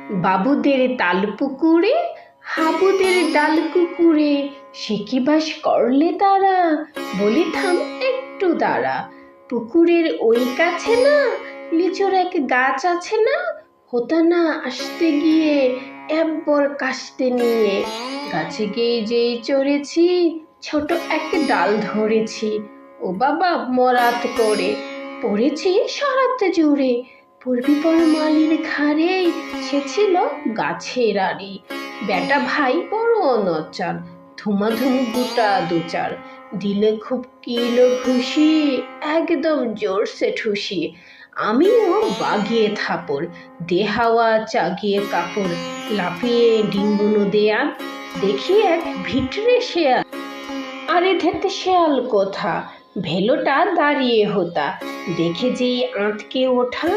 বাবুদের তাল পুকুরে হাবুদের ডাল কুকুরে সে কি বাস করলে তারা, বলি থাম একটু দাঁড়া। পুকুরের ওই কাছে না লিচুর এক গাছ আছে না, হতা না আসতে গিয়ে একবার কাশতে নিয়ে। গাছে গিয়ে যেই চড়েছি ছোট এক ডাল ধরেছি, ও বাবা মরাত করে পড়েছি সরাতে জুড়ে। পূর্বী পর মালির ঘাড়ে সে ছিল গাছের আড়ি, বেটা ভাই বড় অনচার, ধুমাধুম গোটা দুচার, দিলে খুব কিলো ঘুষি একদম জোরসে ঠুসি। আমিও বাগিয়ে থাপড়, দেহাওয়া চাগিয়ে কাপড়, লাফিয়ে ডিঙ্গুনো দেয়া দেখি এক ভিটরে শেয়াল। আরে ধেতে শেয়াল কোথা, ভেলোটা দাঁড়িয়ে হতা, দেখে যেই আঁতকে ওঠা